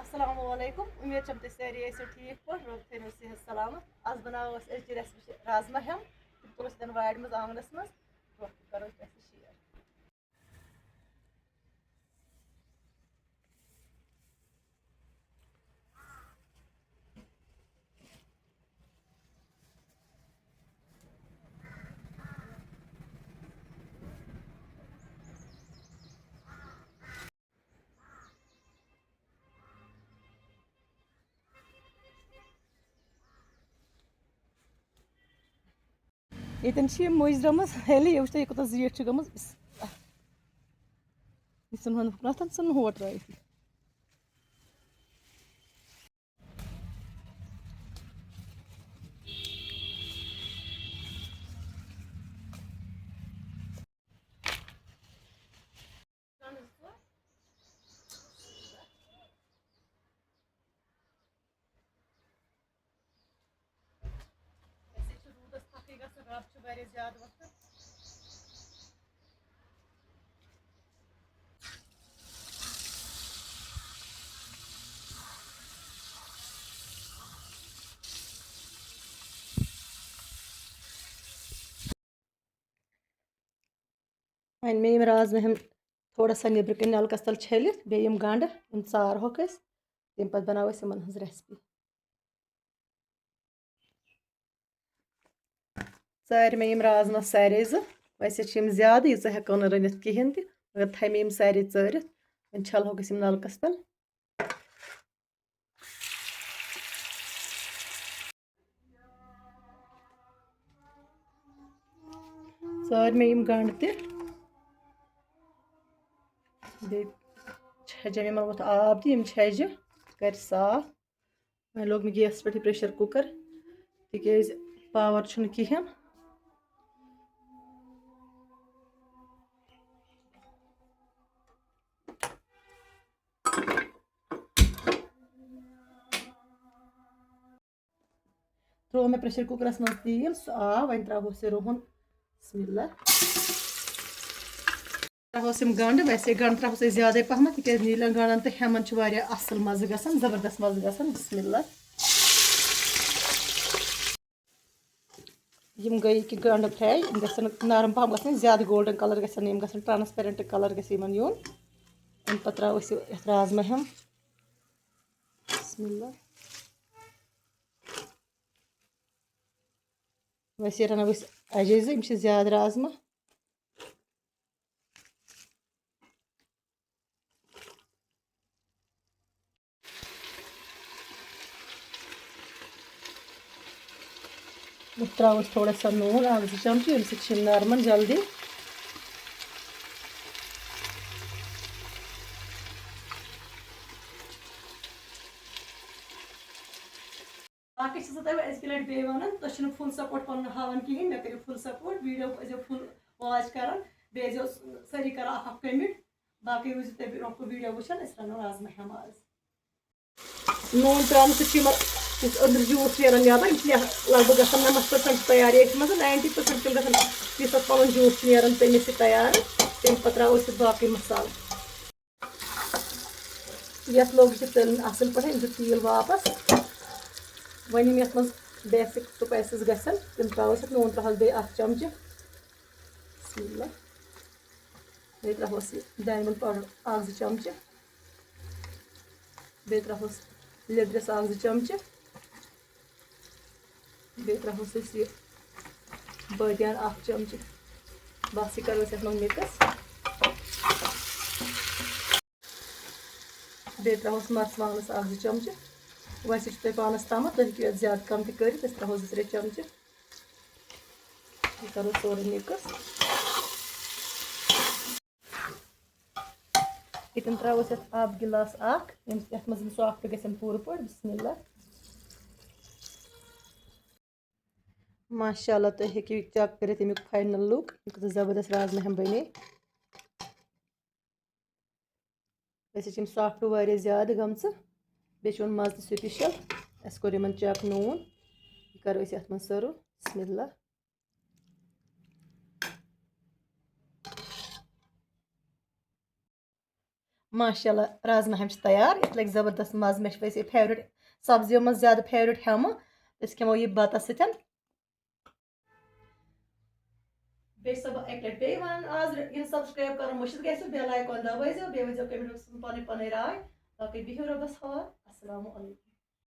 अस्सलाम वालेकुम। उम्मीद छम तुम सारी ऐसो ठीक पे रोब थो सेहत सलामत। आज बनाओ अज रेसिपी राजमा हम तुम तुलो वाड़ मज आंगनस मज करो शेयर। ये मुज द्रमस हेली ये वो कूत जीठ गम यह सन होट त्र रूदस तक रब ज्यादा वक्त वन मे राजमा हम थोड़ा सा नबर कन नलकस तल छलित बे गंड चार होक तम पे बनाओ इन रेसिपी चार मे राजमा सारे वैसे ज्यादा यीच हेको रनित कहें मगर थे मे सारे चारित वन छलहोक नलकस तल चार मे गंड छजे मे वोथ आब तम छज कर साफ वह लोग मे गैस पे प्रेशर कुकर तिक पावर कहें त्रो मे प्रेशर कुकरस मज तेल सह आव वन त्रोस रुहन बिस्मिल्लाह त्रोस गंड वैसे गंड त्रोस ज्यादा पहम तिक नीलन गंडन तो हेमन असल मज़ गसान जबरदस्त मज़ गसान बिस्मिल्लाह गई कि गंड फ्राई नरम पहम गसन ज्यादा गोल्डन कलर गसन ट्रांसपेरेंट कलर गन यून अम पे त्रोस राजमा हम बिस्मिल्लाह वैसे रनो अजे ज्यादा राजमा त्रोस थोड़ा सा नून आग जो चमचे अम सम नरमान जल्दी बाकी अजक लट बे वन तुम फुल सपोर्ट पन हान कहें मे करो full support video full watch कर बे सारी कर कमेंट बाकी रोज तुम रोक वीडियो वुचान रनो राजमा हम आज नून त्रान अंदर जूस नीरान ज़्यादा लगभग ग 90% तैयार ये 90% ग पन जूस नीरान तमें तैयार तम पे त्रोस बाकी मसाल ये लोग तल असल पे तेल वापस वन ये बेसिक स्पाइसेस गसन तम त्रोस नून त्रोस बे चमचे बिस्मिल्लाह बे त्रोस दामन पाउडर आग जो चमचे बे त्रोस लिदरस आग जो चमचे बे त्रोस यह बदियान चमचे बस यह करो मज मिक्स बे त्रोस मरचांगनस आग जो चमचे वैसे तुम पानस तम तुम हेको ज्यादा कम तक त्रोस 2-3 चमचे यह करो सोरे मिक्स ये त्रोस आब गिलास ये मज सॉफ्ट गन पूर पे बिस्मिल्लाह माशाल्लाह तुम हेको चेक कर फाइनल लुक जबरदस्त राजमा हम बने वैसे सॉफ्ट वारिया ज्यादा गमच बे मज स्पेशल अस कोर चेक नून यह करो ये मज सर्व बिस्मिल्लाह माशाल्लाह राजमा हम तैयार ये लगे ज़बरदस्त मज़ मे वैसे फेवरेट सब्जियों में ज़्यादा फेवरेट हम खमो यह बतस सतन बे सब एक लट बे वन आज यह सब्सक्राइब कर मुश्किल गो बेल आइकन दबाइजो बे वो कमेंट पन राय बाकी बिहू रबस हवाल अस्सलामु अलैकुम।